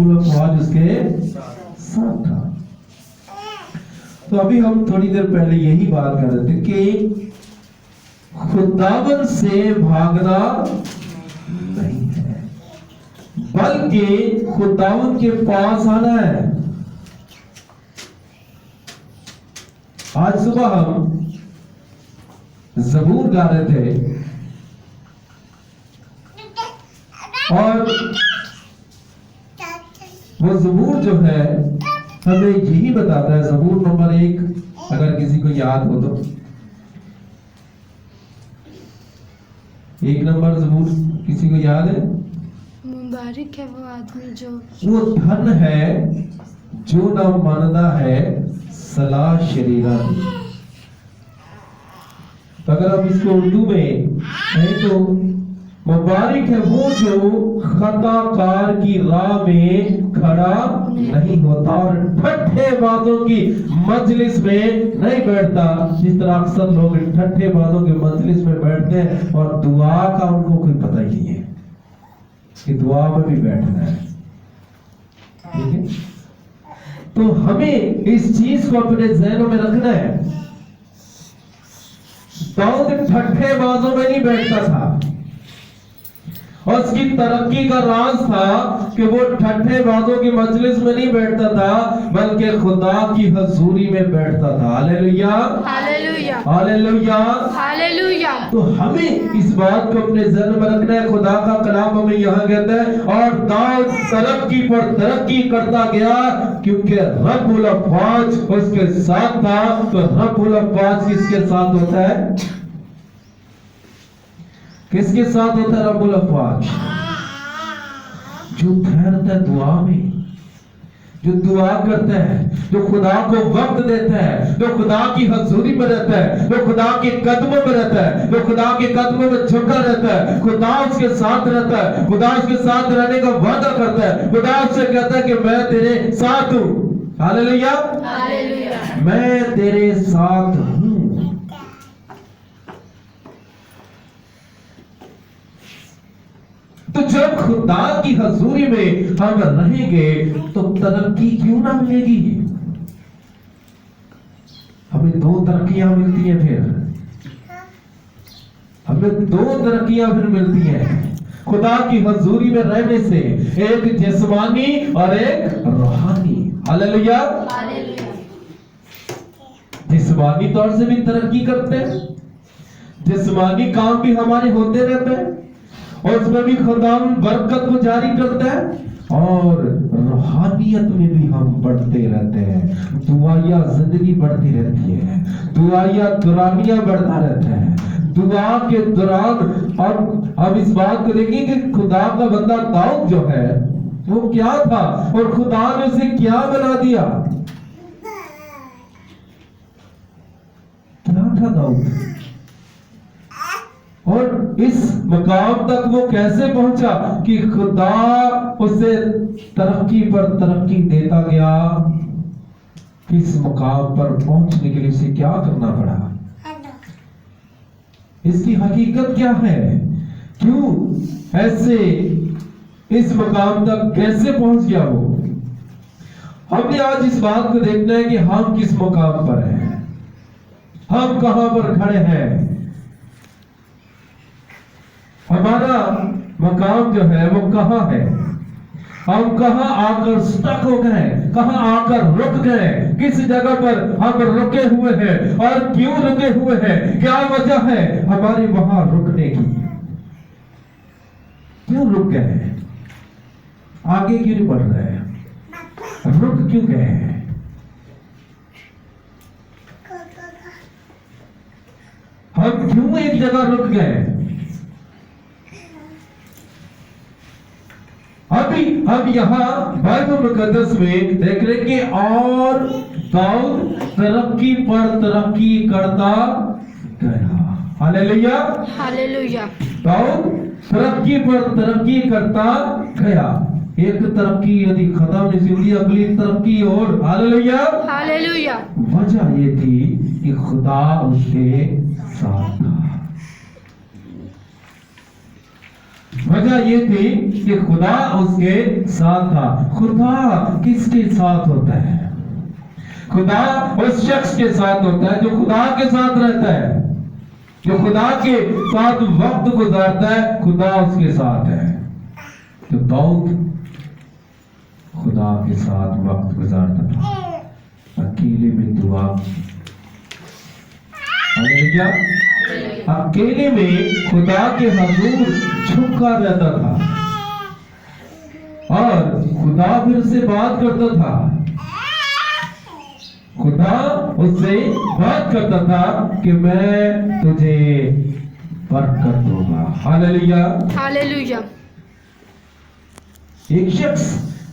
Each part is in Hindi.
रब्बुल अफ़वाज उसके साथ था। तो अभी हम थोड़ी देर पहले यही बात कर रहे थे कि खुदावन से भागना नहीं है, बल्कि खुदावन के पास आना है। आज सुबह हम ज़बूर गा रहे थे और वो ज़बूर जो है हमें यही बताता है, ज़बूर नंबर 1 अगर किसी को याद हो तो 1 नंबर ज़बूर किसी को याद है? मुबारक है वो आदमी जो वो धन है जो न मानता है सलाह शरीरा। तो अगर हम इसको उर्दू में कहें तो मुबारक है वो जो खताकार की राह में खड़ा नहीं होता और ठट्ठे बातों की मजलिस में नहीं बैठता। जिस तरह अक्सर लोग ठट्ठे बातों की मजलिस में बैठते हैं और दुआ का उनको कोई पता ही नहीं है कि दुआ में भी बैठना है। ठीक है, तो हमें इस चीज को अपने ज़हनों में रखना है। दाऊद ठट्ठे बाजों में नहीं बैठता था और उसकी तरक्की का राज था कि वो ठट्ठे बाजों की मजलिस में नहीं बैठता था बल्कि खुदा की हजूरी में बैठता था। Hallelujah, hallelujah, hallelujah, hallelujah. तो हमें इस बात को अपने ज़हन में रखना है। खुदा का कलाम हमें यहाँ कहता है और दाऊद तरक्की पर तरक्की करता गया क्योंकि रब्बुल अफ़वाज उसके साथ था। तो रब्बुल अफ़वाज किसके साथ होता है? किसके साथ होता है रब्बुल अफ़वाज? जो ठहरता है दुआ में, जो दुआ करता है, जो खुदा को वक्त देता है, जो खुदा की हजूरी में रहता है, जो खुदा के कदमों में रहता है, जो खुदा के कदमों में झुका रहता है। खुदा उसके साथ रहता है, खुदा उसके साथ रहने का वादा करता है। खुदा उससे कहता है कि मैं तेरे साथ हूं। Hallelujah, hallelujah. मैं तेरे साथ हूं। तो जब खुदा की हजूरी में हम रहेंगे तो तरक्की क्यों ना मिलेगी? हमें 2 तरक्कियां मिलती हैं, फिर हमें 2 तरक्कियां फिर मिलती हैं खुदा की हजूरी में रहने से, एक जिस्मानी और एक रूहानी। Hallelujah, hallelujah. जिस्मानी तौर से भी तरक्की करते हैं, जिस्मानी काम भी हमारे होते रहते हैं और उसमें भी खुदा बरकत को जारी करता है और रूहानियत में भी हम बढ़ते रहते हैं। दुआया जिंदगी बढ़ती रहती है, दुआया दुरानियां बढ़ता रहता है दुआ के दौरान। और अब इस बात को देखिए कि खुदा का बंदा दाऊद जो है वो क्या था और खुदा ने उसे क्या बना दिया। क्या था दाऊद और इस मकाम तक वो कैसे पहुंचा कि खुदा उसे तरक्की पर तरक्की देता गया। किस मकाम पर पहुंचने के लिए उसे क्या करना पड़ा, इसकी हकीकत क्या है, क्यों ऐसे इस मकाम तक कैसे पहुंच गया वो। हमने आज इस बात को देखना है कि हम किस मकाम पर हैं, हम कहां पर खड़े हैं। हमारा मकाम जो है वो कहां है, हम कहां आकर स्टक हो गए, कहां आकर रुक गए, किस जगह पर हम रुके हुए हैं और क्यों रुके हुए हैं, क्या वजह है हमारे वहां रुकने की, क्यों रुक गए हैं, आगे क्यों नहीं बढ़ रहे हैं, रुक क्यों गए हैं। हम क्यों एक जगह रुक गए। अभी हम यहाँ बाइबल मुकद्दस में देख रहे कि और दाऊद तरक्की पर तरक्की करता गया। Hallelujah, hallelujah. दाऊद तरक्की पर तरक्की करता गया। एक तरक्की यदि खत्म नहीं हुई, अगली तरक्की और। Hallelujah, hallelujah. वजह ये थी कि खुदा उसके साथ था। वजह ये थी कि खुदा उसके साथ था। खुदा किसके साथ होता है? खुदा उस शख्स के साथ होता है जो खुदा के साथ रहता है, जो खुदा के साथ वक्त गुजारता है, खुदा उसके साथ है। तो दाऊद खुदा के साथ वक्त गुजारता था, अकेले में दुआ की। क्या अकेले में खुदा के हजूर झुका रहता था और खुदा फिर उससे बात करता था। खुदा उससे बात करता था कि मैं तुझे बरकत दूंगा। Hallelujah, hallelujah. एक शख्स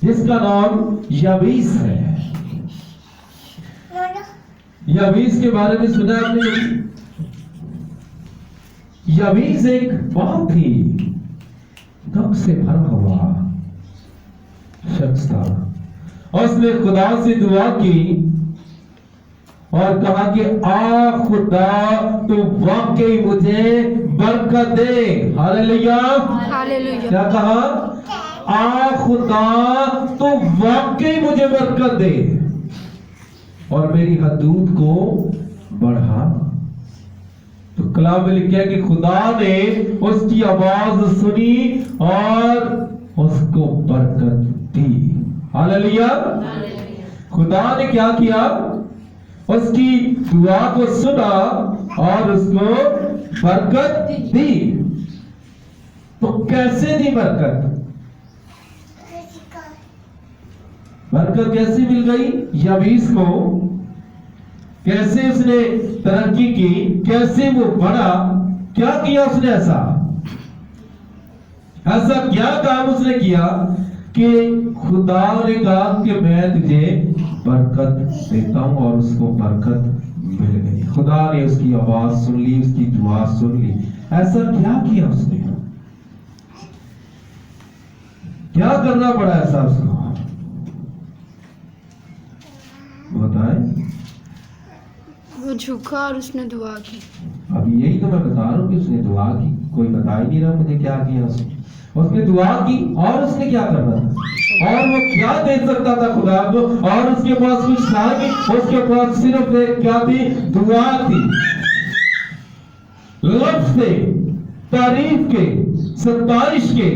जिसका नाम याबीस है, याबीस के बारे में सुना आपने? याबीस एक बहुत ही दुख से भरा हुआ शख्स था। उसने खुदा से दुआ की और कहा कि आ खुदा तू वाकई मुझे बरकत दे। Hallelujah, hallelujah. क्या कहा? आ खुदा तू वाकई मुझे बरकत दे और मेरी हदूद को बढ़ा। तो कलाम में लिखा है कि खुदा ने उसकी आवाज सुनी और उसको बरकत दी। हालेलुया। खुदा ने क्या किया? उसकी दुआ को सुना और उसको बरकत दी। तो कैसे दी बरकत? बरकत कैसे मिल गई याबीस को? कैसे उसने तरक्की की? कैसे वो बढ़ा? क्या किया उसने? ऐसा क्या काम उसने किया कि खुदा ने कहा कि मैं तुझे बरकत देता हूं और उसको बरकत मिल गई। खुदा ने उसकी आवाज सुन ली, उसकी दुआ सुन ली। ऐसा क्या किया उसने? क्या करना पड़ा ऐसा उसको? बताएं। वो झुका और उसने दुआ की। अभी यही तो मैं बता रहा हूँ कि उसने दुआ की। कोई बता ही नहीं रहा मुझे क्या किया उसने। उसने दुआ की और उसने क्या करना था? और वो क्या दे सकता था खुदा को? और उसके पास कुछ था कि उसके पास सिर्फ एक क्या थी? दुआ थी। लफ्ज़ थे, तारीफ के, सत्ताइश के,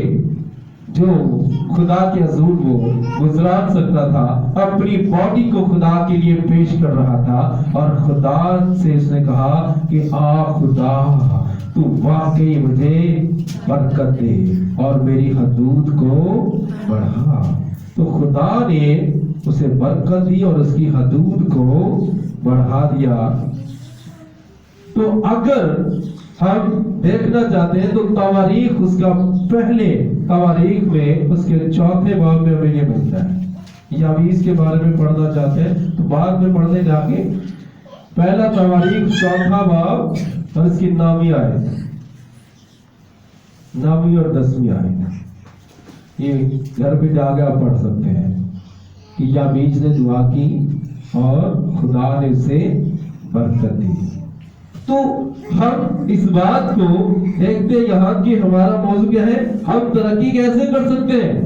जो खुदा के हजूर वो गुजरात सकता था। अपनी बॉडी को खुदा के लिए पेश कर रहा था और खुदा से उसने कहा कि आ खुदा तू वाकई मुझे बरकत दे और मेरी हदूद को बढ़ा। तो खुदा ने उसे बरकत दी और उसकी हदूद को बढ़ा दिया। तो अगर हम देखना चाहते हैं तो तवारीख उसका पहले तवारीख में उसके चौथे बाब में हमें ये मिलता है। याबीस के बारे में पढ़ना चाहते हैं तो बाद में पढ़ने जाके पहला तवारीख चौथा बाब और इसकी 9वीं आयत, 9वीं और 10वीं आयत, ये घर पे जाके आप पढ़ सकते हैं कि याबीस ने दुआ की और खुदा ने उसे बरकत दी। तो हम इस बात को देखते यहाँ कि हमारा मौजू क्या है? हम तरक्की कैसे कर सकते हैं?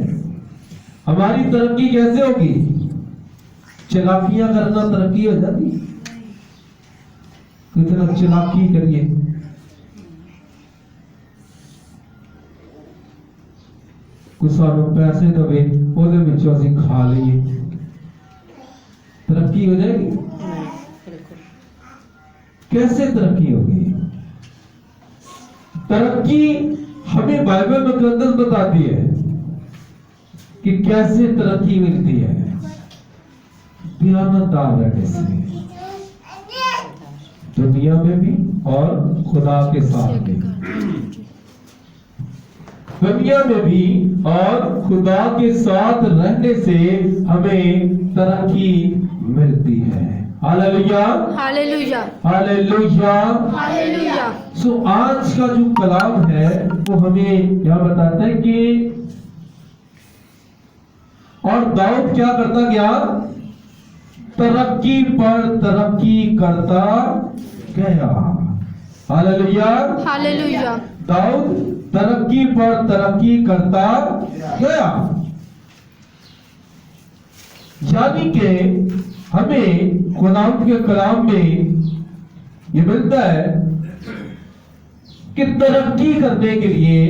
हमारी तरक्की कैसे होगी? चलाकियां करना तरक्की हो जाती? कितना चलाकी करिए, कुछ सानू पैसे दबे ओदे विचों असीं खा लईए, तरक्की हो जाएगी? कैसे तरक्की होगी? तरक्की हमें बाइबल मुकद्दस बताती है कि कैसे तरक्की मिलती है। दयानतदार रहने से दुनिया में भी और खुदा के साथ भी। दुनिया में भी और खुदा के साथ रहने से हमें तरक्की मिलती है। Hallelujah, hallelujah, hallelujah, hallelujah. So आज का जो कलाम है वो हमें क्या बताता है कि और दाऊद क्या करता गया? तरक्की पर तरक्की करता गया। Hallelujah, hallelujah. दाऊद तरक्की पर तरक्की करता गया। यानी कि हमें खुदा के कलाम में ये मिलता है कि तरक्की करने के लिए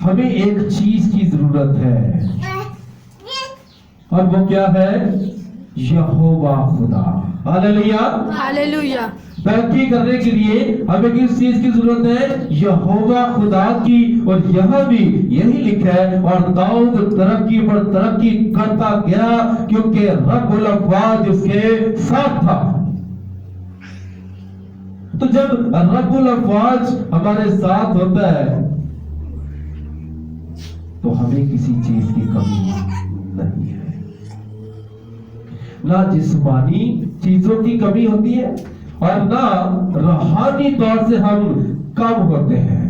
हमें एक चीज की जरूरत है, और वो क्या है? यहोवा खुदा। हालेलुया। हालेलुया। तरक्की करने के लिए हमें किस चीज की जरूरत है? यहोवा खुदा की। और यह भी यही लिखा है, और दाऊद तरक्की पर तरक्की करता गया क्योंकि रब्बुल अफ़वाज उसके साथ था। तो जब रब्बुल अफ़वाज हमारे साथ होता है तो हमें किसी चीज की कमी नहीं है, ना जिस्मानी चीजों की कमी होती है और ना रूहानी तौर से हम कम होते हैं।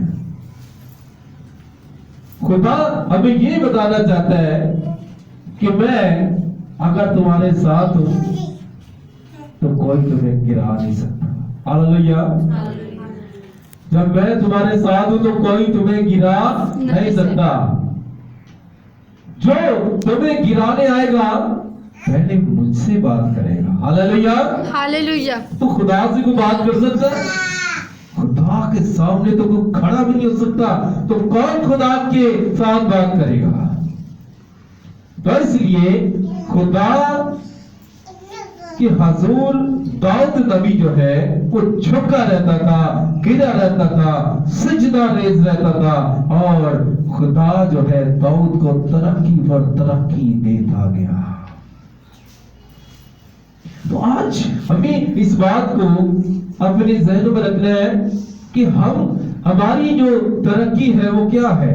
खुदा हमें ये बताना चाहता है कि मैं अगर तुम्हारे साथ हूं तो कोई तुम्हें गिरा नहीं सकता। हालेलुया। जब मैं तुम्हारे साथ हूं तो कोई तुम्हें गिरा नहीं सकता। जो तुम्हें गिराने आएगा पहले मुझसे बात करेगा। हालेलुया। हालेलुया। तो खुदा से कोई बात कर सकता है? खुदा के सामने तो कोई खड़ा भी नहीं हो सकता, तो कौन खुदा के साथ बात करेगा? तो इसलिए खुदा कि हजूर दाऊद नबी जो है वो झुका रहता था, गिरा रहता था, सजदा रेज रहता था, और खुदा जो है दाऊद को तरक्की पर तरक्की देता गया। तो आज हमें इस बात को अपने जहन में रखना है कि हमारी जो तरक्की है वो क्या है।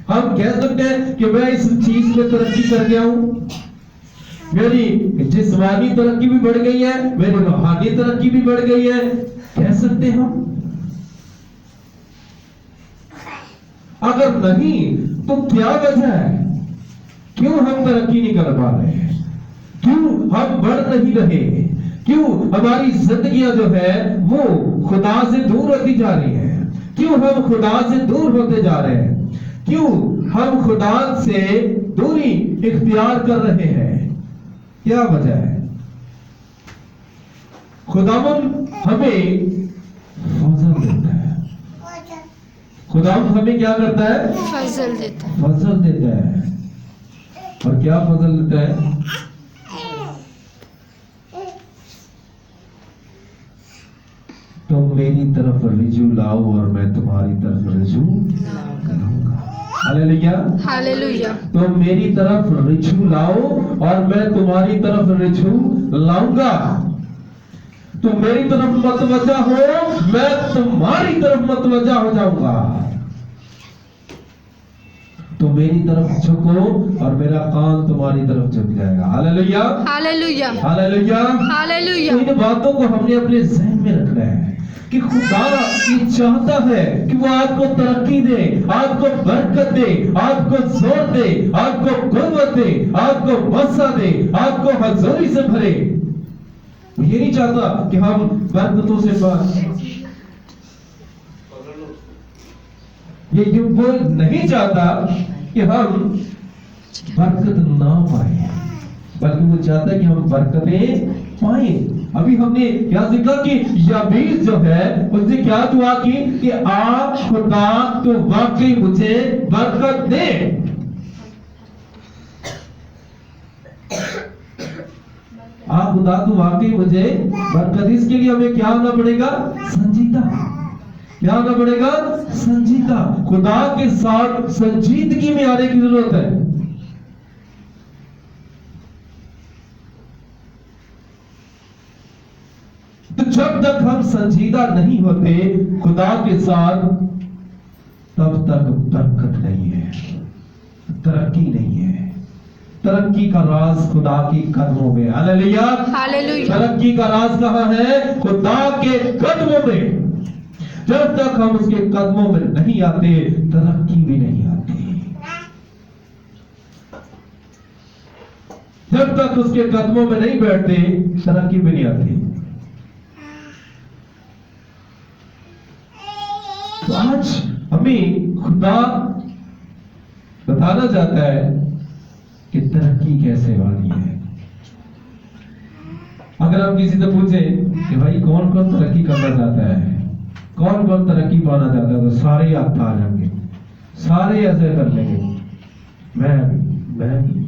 हम कह सकते हैं कि मैं इस चीज में तरक्की कर गया हूं, मेरी जिस्मानी तरक्की भी बढ़ गई है, मेरी रूहानी तरक्की भी बढ़ गई है, कह सकते हैं हम? अगर नहीं तो क्या वजह है? क्यों हम तरक्की नहीं कर पा रहे? क्यों हम बढ़ नहीं रहे? क्यों हमारी जिंदगियां जो है वो खुदा से दूर होती जा रही है? क्यों हम खुदा से दूर होते जा रहे हैं? क्यों हम खुदा से दूरी इख्तियार कर रहे हैं? क्या वजह है? खुदावंद हमें फजल देता है। खुदावंद हमें क्या करता है? फजल देता है। फजल देता है। और क्या फजल देता है? तुम मेरी तरफ रिजू लाओ और मैं तुम्हारी तरफ रिजू लाऊंगा। हालेलुया। हालेलुया। तुम मेरी तरफ रिजू लाओ और मैं तुम्हारी तरफ रिजू लाऊंगा। तुम मेरी तरफ मतवजा हो, मैं तुम्हारी तरफ मतवजा हो जाऊंगा। तुम मेरी तरफ झुको और मेरा कान तुम्हारी तरफ झुक जाएगा। हालेलुया। हालेलुया। हालेलुया। हालेलुया। इन बातों को हमने अपने जहन में रखना है कि खुदा ये चाहता है कि वो आपको तरक्की दे, आपको बरकत दे, आपको जोर दे, आपको कुव्वत दे, आपको वसा दे, आपको हजूरी से भरे। वो ये नहीं चाहता कि हम बरकतों से ये वो नहीं चाहता कि हम बरकत ना पाए, बल्कि वो चाहता है कि हम बरकतें पाए। अभी हमने क्या सीखा कि याबीस जो है उसने क्या दुआ की कि आप खुदा तो वाकई मुझे बरकत दे। आप खुदा तो वाकई मुझे बरकत। इसके लिए हमें क्या होना पड़ेगा? संजीदा। क्या होना पड़ेगा? संजीदा। खुदा के साथ संजीदगी में आने की जरूरत है। तो जब तक हम संजीदा नहीं होते खुदा के साथ, तब तक बरकत नहीं है, तरक्की नहीं है। तरक्की का राज खुदा के कदमों में। हालेलुया। हालेलुया। तरक्की का राज कहां है? खुदा के कदमों में। जब तक हम उसके कदमों में नहीं आते, तरक्की भी नहीं आती। जब तक उसके कदमों में नहीं बैठते, तरक्की भी नहीं आती। तो आज हमें खुदा बताना चाहता है कि तरक्की कैसे वाली है। अगर आप किसी से पूछे कि भाई कौन कौन तरक्की करना चाहता है, कौन कौन तरक्की पाना चाहता है, तो सारे हाथ आ जाएंगे, सारे ऐसे कर लेंगे, मैं भी।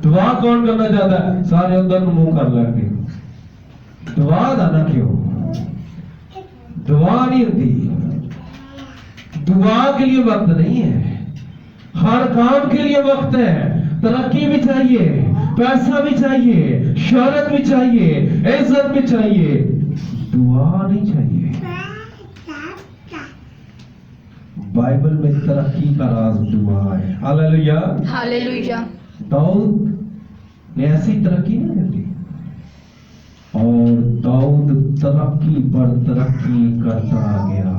दुआ कौन करना चाहता है, सारे अंदर मुंह कर लेंगे। दुआ दाना क्यों? दुआ नहीं होती, दुआ के लिए वक्त नहीं है, हर काम के लिए वक्त है। तरक्की भी चाहिए, पैसा भी चाहिए, शोहरत भी चाहिए, इज्जत भी चाहिए, दुआ नहीं चाहिए। बाइबल में तरक्की का राज दुआ है। Hallelujah, hallelujah. दाऊद ने ऐसी तरक्की नहीं की, और दाऊद तरक्की पर तरक्की करता गया।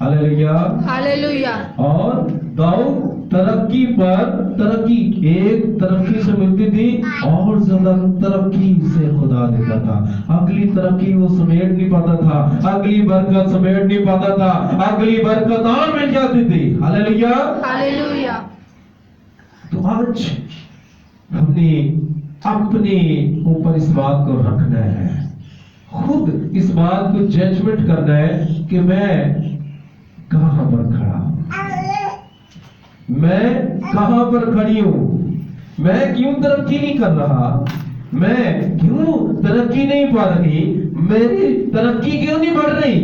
Hallelujah, hallelujah. और दाऊद तरक्की पर तरक्की, एक तरक्की से मिलती थी और ज्यादा तरक्की से खुदा देता था। अगली तरक्की वो समेट नहीं पाता था, अगली बरकत समेट नहीं पाता था, अगली बरकत और मिल जाती थी। Hallelujah, hallelujah. तो आज हमने अपने ऊपर इस बात को रखना है, खुद इस बात को जजमेंट करना है कि मैं कहां पर खड़ा हूं, मैं कहां पर खड़ी हूं, मैं क्यों तरक्की नहीं कर रहा, मैं क्यों तरक्की नहीं पा रही, मेरी तरक्की क्यों नहीं बढ़ रही,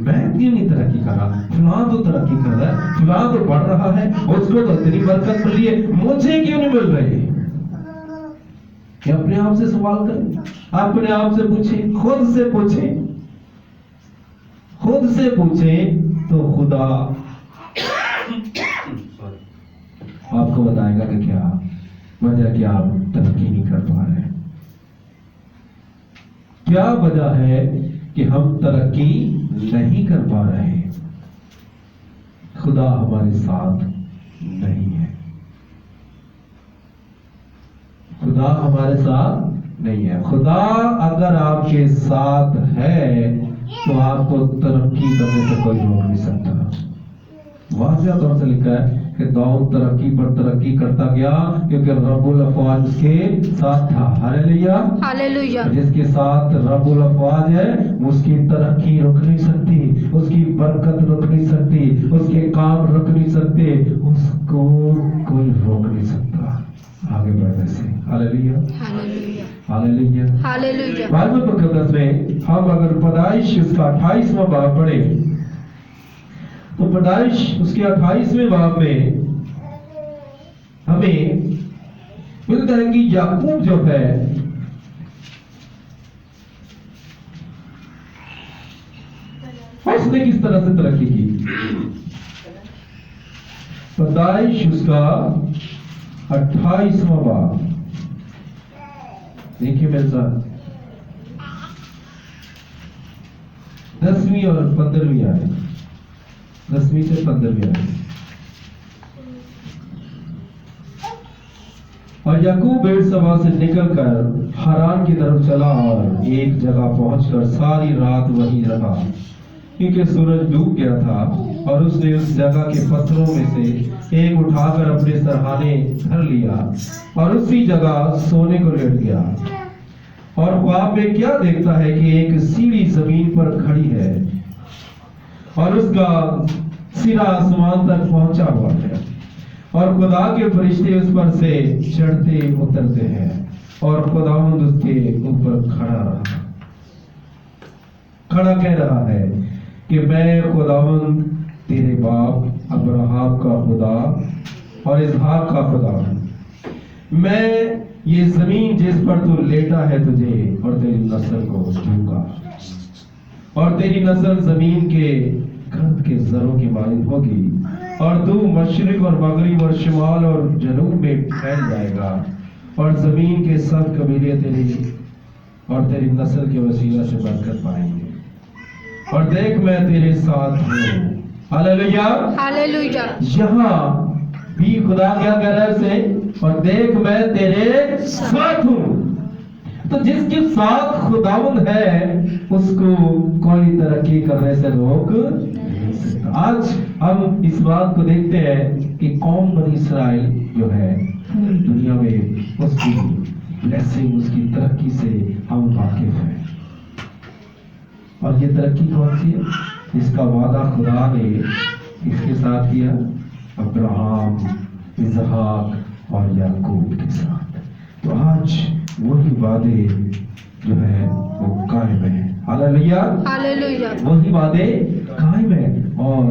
मैं क्यों नहीं तरक्की कर रहा। फलां तो तरक्की कर रहा है, फलां तो बढ़ रहा है, उसको तो इतनी बरकत मिल रही है, मुझे क्यों नहीं मिल रही। कि अपने आप से सवाल करें, अपने आप से पूछें, खुद से पूछें, खुद से पूछें तो खुदा आपको बताएगा कि क्या वजह, क्या आप तरक्की नहीं कर पा रहे, क्या वजह है कि हम तरक्की नहीं कर पा रहे। खुदा हमारे साथ नहीं है, खुदा हमारे साथ नहीं है। खुदा अगर आपके साथ है तो आपको तरक्की करने से कोई रोक नहीं सकता। वाज़िह तौर से लिखा है कि दाऊद तरक्की पर तरक्की करता गया क्योंकि रब्बुल अफ़वाज उसके साथ था। Hallelujah, hallelujah. जिसके साथ रब्बुल अफ़वाज है उसकी तरक्की रुक नहीं सकती, उसकी बरकत रुक नहीं सकती, उसके काम रुक नहीं सकते, उसको कोई रोक नहीं सकता आगे बढ़ने से। Hallelujah, hallelujah. Hallelujah, hallelujah. Bible मुकद्दस में हम अगर पैदाइश उसका 28वां बाब पढ़े तो पैदाइश उसके 28वें बाब में हमें मिलता है कि याकूब जो है उसने किस तरह से तरक्की की। पैदाइश उसका 28वां बाब देखिए मेरे साथ, 10वीं और 15वीं आए, 10वीं से 15वीं आए। और याकूब बेरशबा से निकलकर हारान की तरफ चला और एक जगह पहुंचकर सारी रात वहीं रहा क्योंकि सूरज डूब गया था। और उसने उस जगह के पत्थरों में से एक उठाकर अपने सरहाने धर लिया और उसी जगह सोने को लेट गया। और ख्वाब में क्या देखता है कि एक सीढ़ी जमीन पर खड़ी है और उसका सिरा आसमान तक पहुंचा हुआ है और खुदा के फरिश्ते उस पर से चढ़ते उतरते हैं और खुदावंद उसके ऊपर खड़ा कह रहा है कि मैं खुदावंद तेरे बाप अब्राहम का खुदा और इसहाक का खुदा हूं। मैं ये जमीन जिस पर तू लेटा है तुझे और तेरी नस्ल को दूंगा और तेरी नस्ल जमीन के गर्द के जरों की मानिंद होगी और तू मशरिक और मगरिब और शिमाल और जनूब में फैल जाएगा और जमीन के सब कबीले तेरी नस्ल के वसीला से बरकत पाएंगे। और देख मैं तेरे साथ हूँ। Hallelujah, hallelujah. यहाँ भी खुदा क्या कह रहा है उसे, और देख मैं तेरे साथ हूँ। तो जिसके साथ खुदावंद है उसको कोई तरक्की करने से रोक नहीं सकता। आज हम इस बात को देखते हैं कि कौम बनी इसराइल जो है पूरी दुनिया में उसकी ब्लेसिंग, उसकी तरक्की से हम वाकिफ हैं। और ये तरक्की कौन सी है? इसका वादा खुदा ने इसके साथ किया, अब्राहम, इसहाक और याकूब के साथ। तो आज वही वादे जो है वो कायम है। Hallelujah, hallelujah. वही वादे कायम है और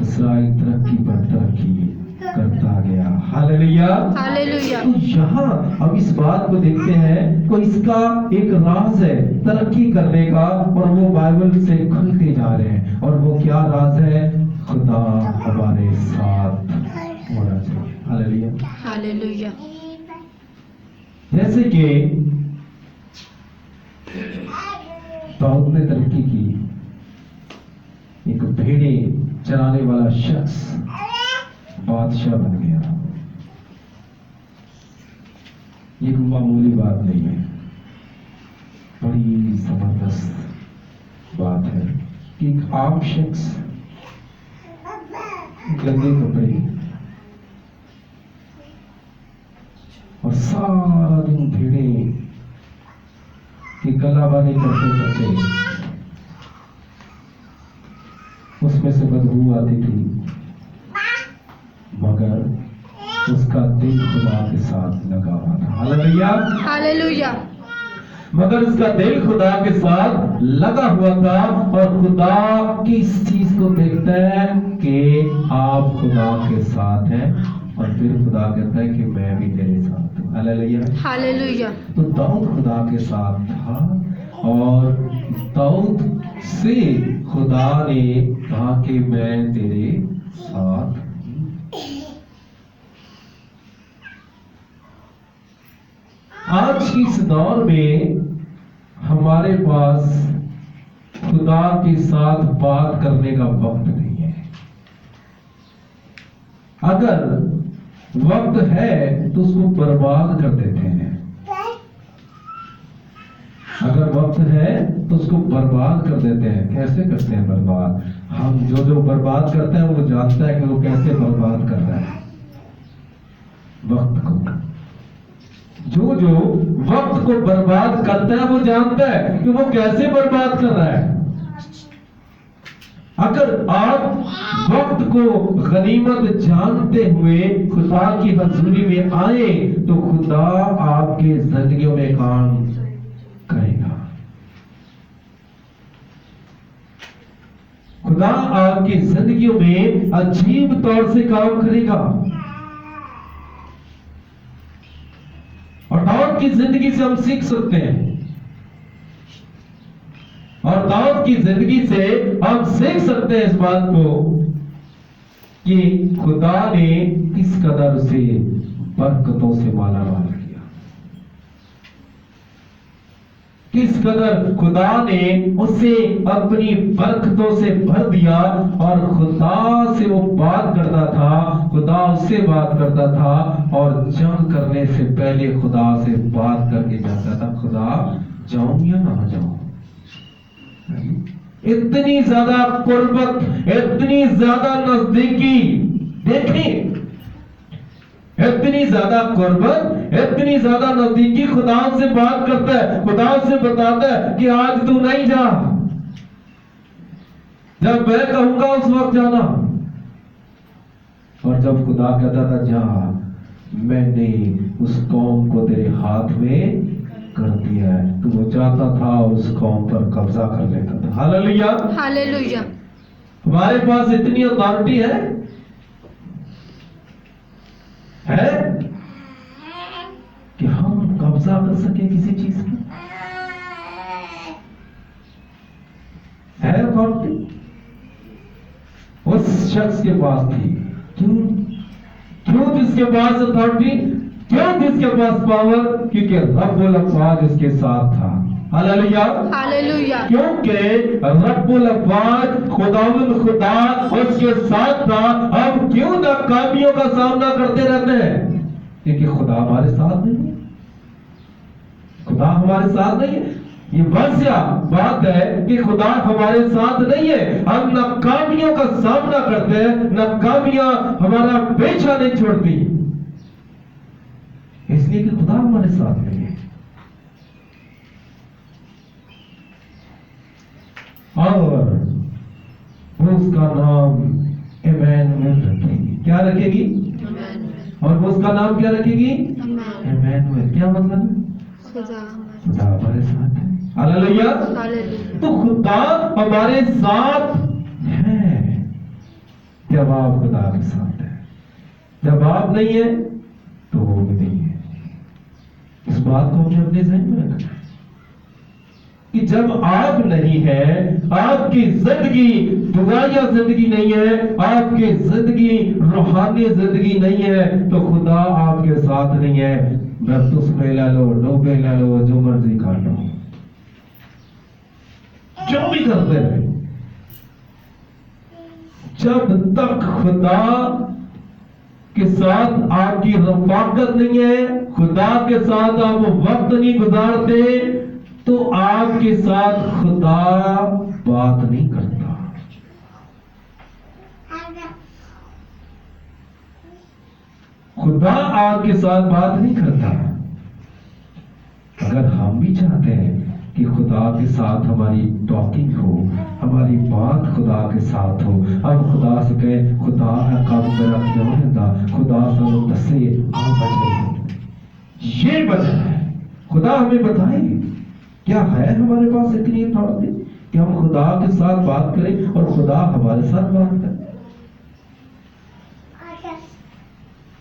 इसराइल तरक्की पर तरक्की करता गया। Hallelujah, hallelujah. तो यहाँ हम इस बात को देखते हैं तो इसका एक राज है तरक्की करने का, और वो बाइबल से खुलते जा रहे हैं। और वो क्या राज है? खुदा हमारे साथ होना चाहिए। Hallelujah, hallelujah. जैसे कि दाऊद ने तरक्की की, एक भेड़े चराने वाला शख्स बादशाह बन गया। ये कोई मामूली बात नहीं है, बड़ी जबरदस्त बात है कि एक आम शख्स गंदे कपड़े और सारा दिन भेड़े की गलाबानी करते करते उसमें से बदबू आती थी, मगर उसका दिल खुदा के साथ लगा हुआ था। Hallelujah, hallelujah. मगर उसका दिल खुदा के साथ लगा हुआ था। और खुदा किस चीज को देखता है कि आप खुदा के साथ हैं, और फिर खुदा कहता है कि मैं भी तेरे साथ हूँ। Hallelujah, hallelujah. तो दाऊद खुदा के साथ था, और दाऊद से खुदा ने कहा कि मैं तेरे साथ। आज इस दौर में हमारे पास खुदा के साथ बात करने का वक्त नहीं है। अगर वक्त है तो उसको बर्बाद कर देते हैं। अगर वक्त है तो उसको बर्बाद कर देते हैं। कैसे करते हैं बर्बाद? हम जो बर्बाद करते हैं वो जानता है कि वो कैसे बर्बाद कर रहा है वक्त को। जो वक्त को बर्बाद करता है वो जानता है कि वो कैसे बर्बाद कर रहा है। अगर आप वक्त को गनीमत जानते हुए खुदा की हजूरी में आए तो खुदा आपके जिंदगियों में काम करेगा। खुदा आपकी जिंदगियों में अजीब तौर से काम करेगा। और दाऊद की जिंदगी से हम सीख सकते हैं, और दाऊद की जिंदगी से हम सीख सकते हैं इस बात को कि खुदा ने किस कदर उसे बरकतों से मालामाल किया, किस कदर खुदा ने उसे अपनी बरकतों से भर दिया। और खुदा से वो बात करता था, खुदा उससे बात करता था, और जंग करने से पहले खुदा से बात करके जाता था, खुदा जाऊं या ना जाऊं। इतनी ज्यादा कुर्बत, इतनी ज्यादा नजदीकी, देखिए इतनी ज्यादा कुर्बत, इतनी ज्यादा नजदीकी। खुदा से बात करता है, खुदा से बताता है कि आज तू नहीं जा, जब मैं कहूंगा उस वक्त जाना। और जब खुदा कहता था जा, मैंने उस कौम को तेरे हाथ में कर दिया है, तो वो चाहता था उस कौम पर कब्जा कर लेता था। Hallelujah, hallelujah. हमारे पास इतनी अथॉरिटी है कि हम कब्जा कर सके किसी चीज पर। है अथॉरिटी, उस शख्स के पास थी। क्यों जिसके पास अथॉरिटी, क्यों जिसके पास पावर? क्योंकि रब्बुल अफ़वाज उसके साथ था। Hallelujah, hallelujah. क्योंकि रब्बुल अफ़वाज खुदावंद खुदा उसके साथ था। हम क्यों नाकामियों का सामना करते रहते हैं? क्योंकि खुदा हमारे साथ नहीं है। खुदा खुदा हमारे साथ नहीं है। ये वैसा बात है कि खुदा हमारे साथ नहीं है। हम नाकामियों का सामना करते हैं, नाकामियां हमारा पीछा नहीं छोड़ती, इसलिए कि खुदा हमारे साथ नहीं है। और वो उसका नाम इमैनुएल रखेगी। क्या रखेगी? और वो उसका नाम क्या रखेगी? इमैनुएल। क्या मतलब है? खुदा हमारे साथ है। हालेलुया। तो खुदा हमारे साथ है जब आप खुदा के साथ है, जब आप नहीं है तो वो भी नहीं है। इस बात को हमें अपने ज़हन में रखना है कि जब आप नहीं है, आपकी जिंदगी दुनिया जिंदगी नहीं है, आपकी जिंदगी रूहानी जिंदगी नहीं है, तो खुदा आपके साथ नहीं है। बपतिस्मा में ले लो, डूबे ले लो, जो मर्जी कर लो, जो भी करते रहे, जब तक खुदा के साथ आपकी रफाकत नहीं है, खुदा के साथ आप वक्त नहीं गुजारते, तो आपके साथ खुदा बात नहीं करता। खुदा आपके साथ बात नहीं करता। अगर हम भी चाहते हैं कि खुदा के साथ हमारी टॉकिंग हो, हमारी बात खुदा के साथ हो, अब खुदा से कहे खुदा है कब मेरा क्यों होता, खुदा से दसे आप बचे। ये वजह है खुदा हमें बताए क्या है हमारे पास इतनी अथॉरिटी कि हम खुदा के साथ बात करें और खुदा हमारे साथ बात करे।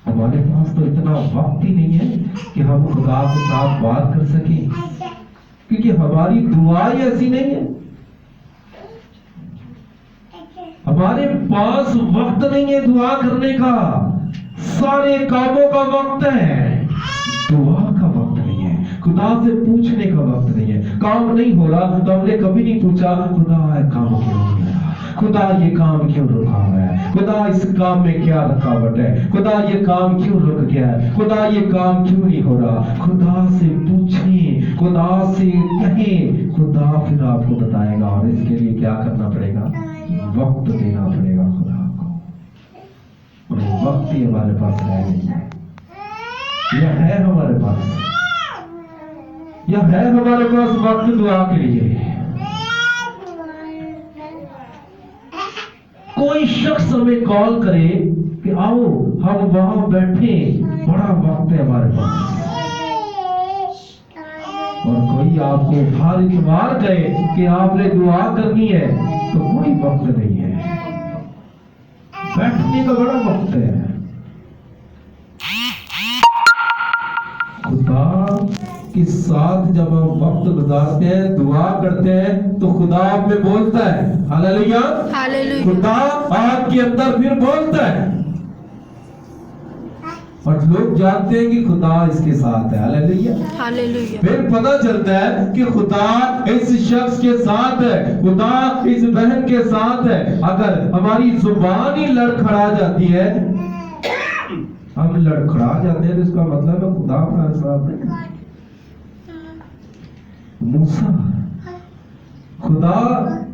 हमारे पास तो इतना वक्त ही नहीं है कि हम खुदा के साथ बात कर सकें, क्योंकि हमारी दुआएं ऐसी नहीं है, हमारे पास वक्त नहीं है दुआ करने का। सारे कामों का वक्त है, दुआ का वक्त नहीं है, खुदा से पूछने का वक्त नहीं है। काम नहीं हो रहा तो हमने कभी नहीं पूछा खुदा ये काम क्यों नहीं हो रहा, खुदा ये काम क्यों रुका हुआ है, खुदा इस काम में क्या रुकावट है, खुदा ये काम क्यों रुक गया है, खुदा ये काम क्यों नहीं हो रहा। खुदा से पूछें, खुदा से कहें, खुदा फिर आपको बताएगा। और इसके लिए क्या करना पड़ेगा? वक्त देना पड़ेगा खुदा को। और वक्त ही हमारे पास है नहीं, यह है हमारे पास, यह है हमारे पास वक्त दुआ के लिए। कोई शख्स हमें कॉल करे कि आओ हम वहां बैठे, बड़ा वक्त है हमारे पास। और कोई आपको हर इतवार कहे कि आपने दुआ करनी है, तो कोई वक्त नहीं है, बैठने का बड़ा वक्त है। खुदा के साथ जब हम वक्त गुजारते हैं, दुआ करते हैं, तो खुदा आप में बोलता है। हालेलुया। खुदा आपके अंदर फिर बोलता है और लोग जानते हैं कि खुदा इसके साथ है। हालेलुया। फिर पता चलता है कि खुदा इस शख्स के साथ है, खुदा इस बहन के साथ है। अगर हमारी जुबान ही लड़खड़ा जाती है, हम लड़खड़ा जाते हैं, तो इसका मतलब है खुदा हमारे साथ है। मूसा, खुदा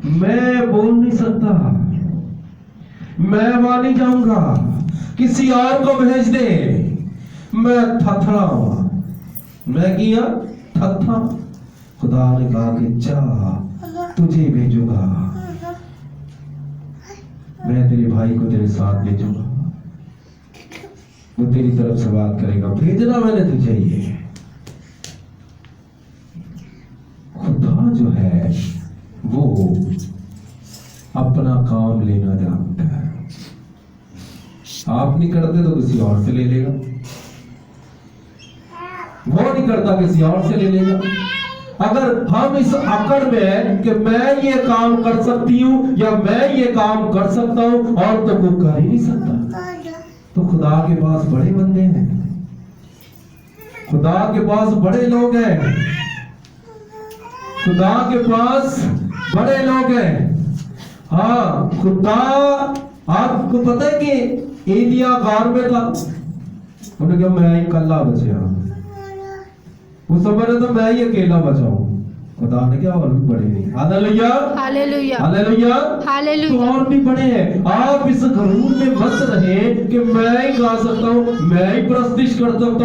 मैं बोल नहीं सकता, मैं वहां नहीं जाऊंगा, किसी और को भेज दे, मैं थथड़ा हुआ। मैं किया थथा। खुदा ने कहा कि जा, तुझे भेजूंगा, मैं तेरे भाई को तेरे साथ भेजूंगा, वो तेरी तरफ से बात करेगा, भेजना मैंने तुझे ही है। खुदा जो है वो अपना काम लेना जानता है। आप नहीं करते तो किसी और से ले लेगा, वो नहीं करता किसी और से ले लेगा। अगर हम इस अकड़ में है कि मैं ये काम कर सकती हूं या मैं ये काम कर सकता हूं और तो वो कर ही नहीं सकता, तो खुदा के पास बड़े बंदे हैं, खुदा के पास बड़े लोग हैं, खुदा के पास बड़े लोग हैं। हाँ, खुदा आपको पता है कि एलिया गार में था, उन्होंने कहा मैं ही कल्ला बचा, उस समय तो मैं ही अकेला बचा हूँ, खुदा ने क्या और भी बड़े हैं। Hallelujah hallelujah hallelujah. तो हालेलुया और भी बड़े हैं। आप इस घरूर में मत रहे कि मैं ही गा सकता हूँ, मैं ही प्रस्तुत कर सकता हूँ।